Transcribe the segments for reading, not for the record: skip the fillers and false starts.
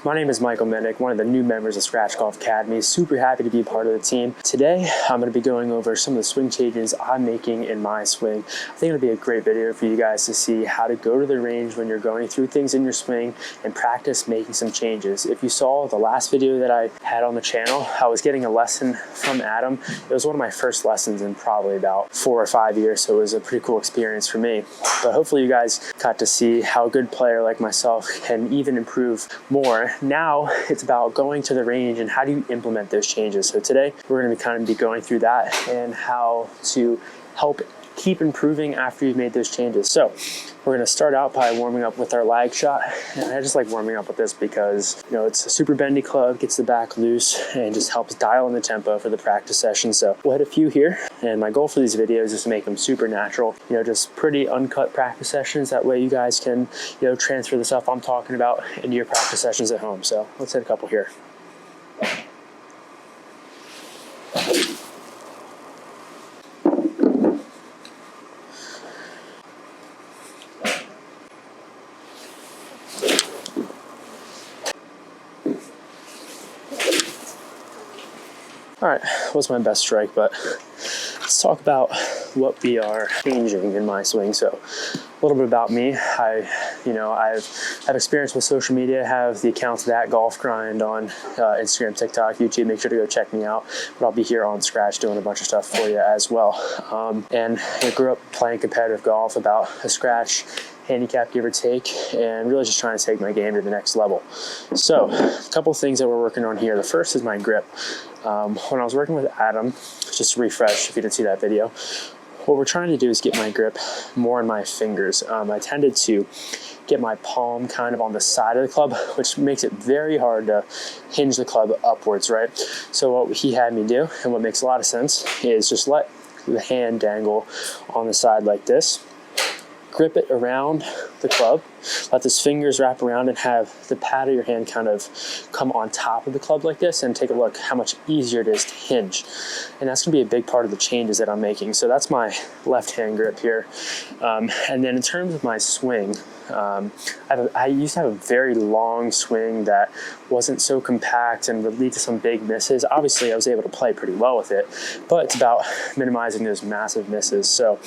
My name is Mitnick, one of the new members of Scratch Golf Academy. Super happy to be part of the team. Today, I'm going to be going over some of the swing changes I'm making in my swing. I think it'll be a great video for you guys to see how to go to the range when you're going through things in your swing and practice making some changes. If you saw the last video that I had on the channel, I was getting a lesson from Adam. It was one of my first lessons in probably about 4 or 5 years, so it was a pretty cool experience for me. But hopefully you guys got to see how a good player like myself can even improve more. Now it's about going to the range and how do you implement those changes. So today we're going to be going through that and how to help keep improving after you've made those changes. So we're going to start out by warming up with our lag shot. And I just like warming up with this because, you know, it's a super bendy club, gets the back loose, and just helps dial in the tempo for the practice session. So we'll hit a few here. And my goal for these videos is to make them super natural, you know, just pretty uncut practice sessions. That way you guys can, you know, transfer the stuff I'm talking about into your practice sessions at home. So let's hit a couple here. All right, what's my best strike? But let's talk about what we are changing in my swing. So a little bit about me. I've experience with social media. I have the accounts thatgolfgrind on Instagram, TikTok, YouTube. Make sure to go check me out. But I'll be here on Scratch doing a bunch of stuff for you as well. And I grew up playing competitive golf, about a Scratch handicap, give or take, and really just trying to take my game to the next level. So a couple of things that we're working on here. The first is my grip. When I was working with Adam, just to refresh if you didn't see that video, what we're trying to do is get my grip more in my fingers. I tended to get my palm kind of on the side of the club, which makes it very hard to hinge the club upwards, right? So what he had me do, and what makes a lot of sense, is just let the hand dangle on the side like this. Grip it around the club, let those fingers wrap around and have the pad of your hand kind of come on top of the club like this, and take a look how much easier it is to hinge. And that's gonna be a big part of the changes that I'm making. So that's my left hand grip here. And then in terms of my swing, I used to have a very long swing that wasn't so compact and would lead to some big misses. Obviously I was able to play pretty well with it, but it's about minimizing those massive misses. So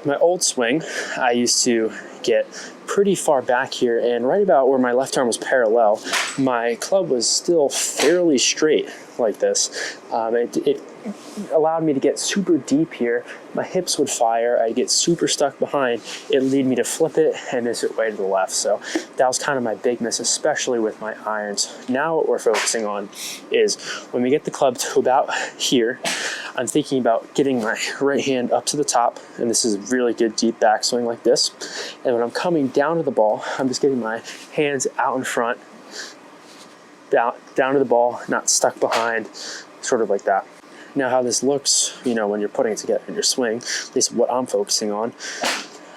my old swing, I used to get pretty far back here, and right about where my left arm was parallel, my club was still fairly straight like this. It allowed me to get super deep here. My hips would fire. I'd get super stuck behind. It'd lead me to flip it and miss it way to the left. So that was kind of my big miss, especially with my irons. Now what we're focusing on is when we get the club to about here, I'm thinking about getting my right hand up to the top, and this is a really good deep backswing like this. And when I'm coming down to the ball, I'm just getting my hands out in front, down to the ball, not stuck behind, sort of like that. Now how this looks, you know, when you're putting it together in your swing, at least what I'm focusing on,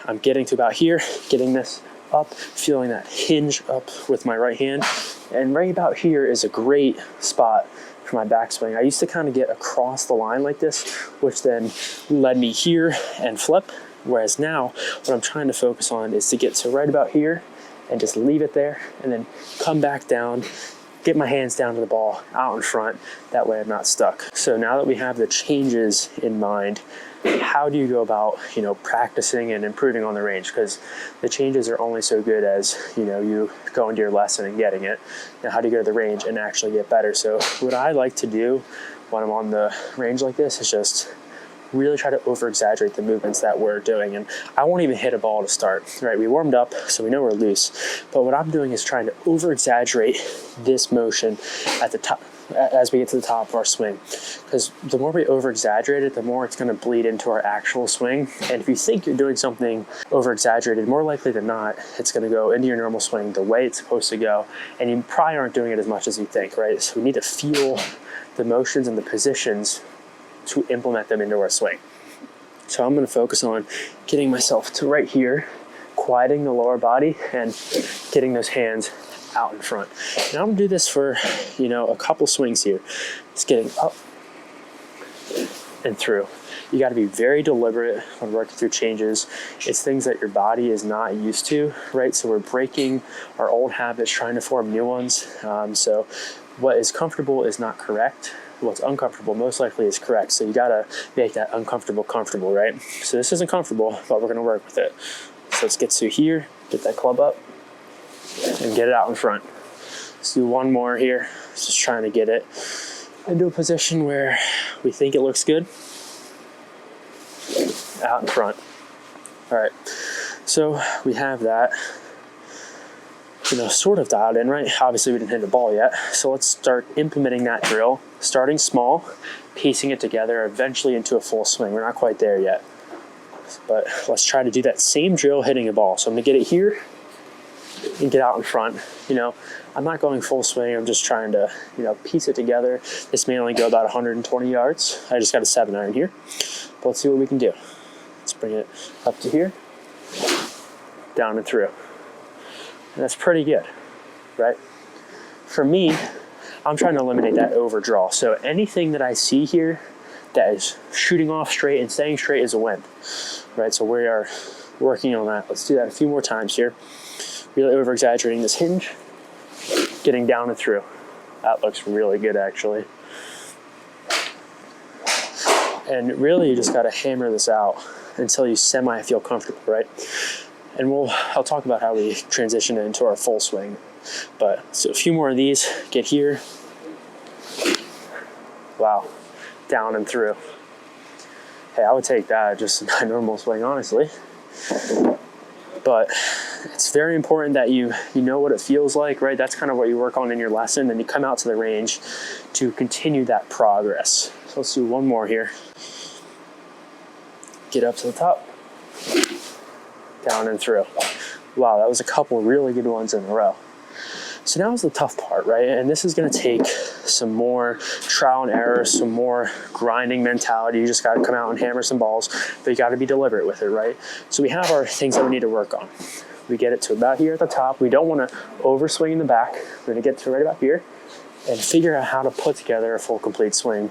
I'm getting to about here, getting this up, feeling that hinge up with my right hand. And right about here is a great spot for my backswing. I used to kind of get across the line like this, which then led me here and flip. Whereas now what I'm trying to focus on is to get to right about here and just leave it there and then come back down, get my hands down to the ball out in front. That way I'm not stuck. So now that we have the changes in mind, how do you go about, you know, practicing and improving on the range? Because the changes are only so good as, you know, you go into your lesson and getting it. Now how do you go to the range and actually get better? So what I like to do when I'm on the range like this is just really try to over-exaggerate the movements that we're doing. And I won't even hit a ball to start, right? We warmed up, so we know we're loose. But what I'm doing is trying to over-exaggerate this motion at the top, as we get to the top of our swing. Because the more we over-exaggerate it, the more it's gonna bleed into our actual swing. And if you think you're doing something over-exaggerated, more likely than not, it's gonna go into your normal swing the way it's supposed to go. And you probably aren't doing it as much as you think, right? So we need to feel the motions and the positions to implement them into our swing. So I'm going to focus on getting myself to right here, quieting the lower body and getting those hands out in front. And I'm going to do this for, you know, a couple swings here. Just getting up and through. You got to be very deliberate when working through changes. It's things that your body is not used to, right? So we're breaking our old habits, trying to form new ones. So what is comfortable is not correct. What's uncomfortable most likely is correct. So you got to make that uncomfortable comfortable, right? So this isn't comfortable, but we're going to work with it. So let's get to here, get that club up, and get it out in front. Let's do one more here. Just trying to get it into a position where we think it looks good. Out in front. All right, so we have that, sort of dialed in, right? Obviously we didn't hit the ball yet. So let's start implementing that drill, starting small, piecing it together, eventually into a full swing. We're not quite there yet, but let's try to do that same drill hitting a ball. So I'm gonna get it here and get out in front. I'm not going full swing. I'm just trying to, piece it together. This may only go about 120 yards. I just got a 7-iron here, but let's see what we can do. Let's bring it up to here, down and through. And that's pretty good, right? For me, I'm trying to eliminate that overdraw. So anything that I see here that is shooting off straight and staying straight is a win, right? So we are working on that. Let's do that a few more times here. Really over-exaggerating this hinge, getting down and through. That looks really good, actually. And really, you just got to hammer this out until you semi-feel comfortable, right? And I'll talk about how we transition it into our full swing. But so a few more of these, get here. Wow, down and through. Hey, I would take that just in my normal swing, honestly. But it's very important that you know what it feels like, right? That's kind of what you work on in your lesson, and you come out to the range to continue that progress. So let's do one more here. Get up to the top, down and through. Wow, that was a couple really good ones in a row. So now is the tough part, right? And this is gonna take some more trial and error, some more grinding mentality. You just gotta come out and hammer some balls, but you gotta be deliberate with it, right? So we have our things that we need to work on. We get it to about here at the top. We don't wanna overswing in the back. We're gonna get to right about here and figure out how to put together a full complete swing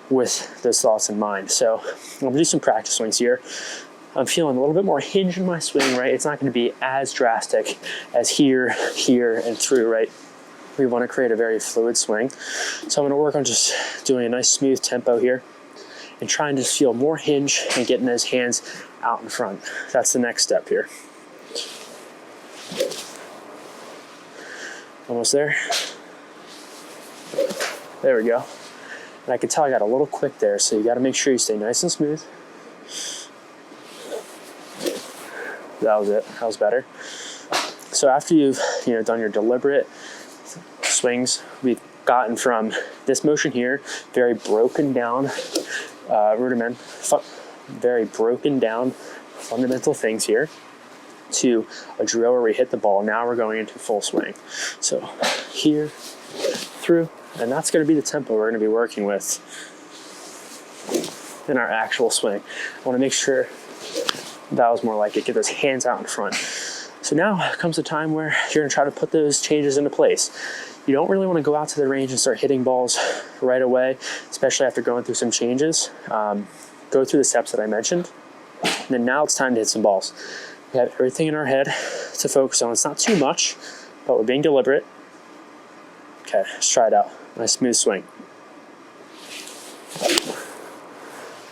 with those thoughts in mind. So I'm gonna do some practice swings here. I'm feeling a little bit more hinge in my swing, right? It's not gonna be as drastic as here, and through, right? We wanna create a very fluid swing. So I'm gonna work on just doing a nice smooth tempo here and trying to feel more hinge and getting those hands out in front. That's the next step here. Almost there. There we go. And I can tell I got a little quick there, so you gotta make sure you stay nice and smooth. That was it. That was better. So after you've done your deliberate swings, we've gotten from this motion here, very broken down very broken down fundamental things here, to a drill where we hit the ball. Now we're going into full swing. So here, through, and that's going to be the tempo we're going to be working with in our actual swing. I want to make sure that was more like it. Get those hands out in front. So now comes the time where you're gonna try to put those changes into place. You don't really wanna go out to the range and start hitting balls right away, especially after going through some changes. Go through the steps that I mentioned. And then now it's time to hit some balls. We have everything in our head to focus on. It's not too much, but we're being deliberate. Okay, let's try it out. Nice smooth swing.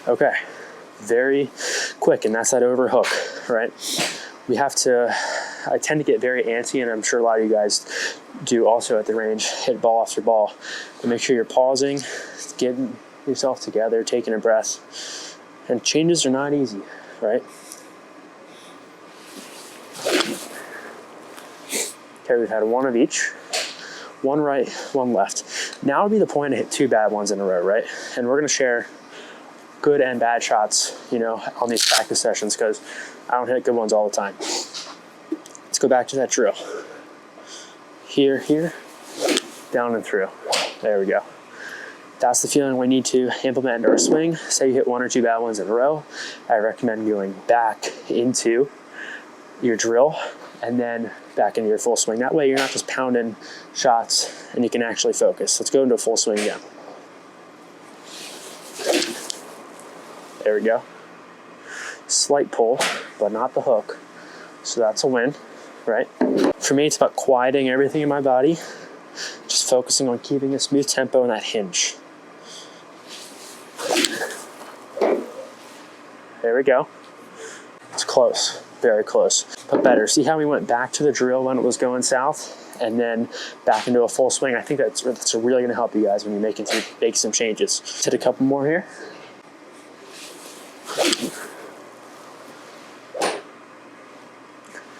Okay. Very quick, and that's that overhook, right? I tend to get very antsy, and I'm sure a lot of you guys do also at the range, hit ball after ball. But make sure you're pausing, getting yourself together, taking a breath. And changes are not easy, right? Okay, we've had one of each. One right, one left. Now would be the point to hit 2 bad ones in a row, right? And we're gonna share good and bad shots, on these practice sessions, because I don't hit good ones all the time. Let's go back to that drill. Here, down and through. There we go. That's the feeling we need to implement into our swing. Say you hit 1 or 2 bad ones in a row, I recommend going back into your drill and then back into your full swing. That way you're not just pounding shots and you can actually focus. Let's go into a full swing again. There we go. Slight pull, but not the hook. So that's a win, right? For me, it's about quieting everything in my body, just focusing on keeping a smooth tempo and that hinge. There we go. It's close, very close, but better. See how we went back to the drill when it was going south and then back into a full swing? I think that's really gonna help you guys when you're make some changes. Let's hit a couple more here.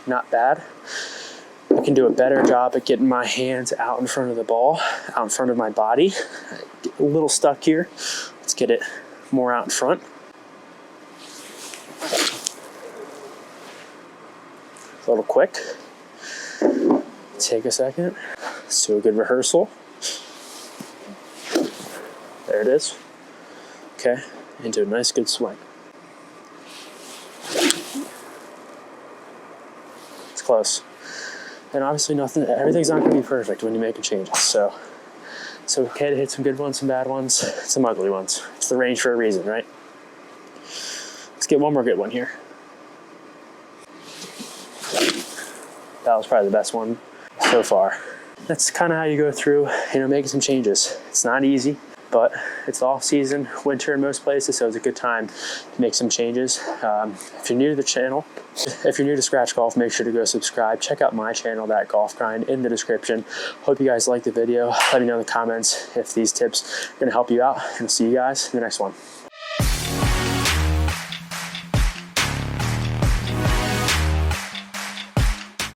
Not bad. I can do a better job at getting my hands out in front of the ball, out in front of my body. Get a little stuck here. Let's get it more out in front. A little quick. Take a second. Let's do a good rehearsal. There it is. Okay, into a nice good swing. It's close. And obviously everything's not gonna be perfect when you're making changes. So it's okay to hit some good ones, some bad ones, some ugly ones. It's the range for a reason, right? Let's get one more good one here. That was probably the best one so far. That's kind of how you go through, making some changes. It's not easy, but it's off season, winter in most places, so it's a good time to make some changes. If you're new to the channel, if you're new to Scratch Golf, make sure to go subscribe. Check out my channel, That Golf Grind, in the description. Hope you guys liked the video. Let me know in the comments if these tips are gonna help you out, and I'll see you guys in the next one.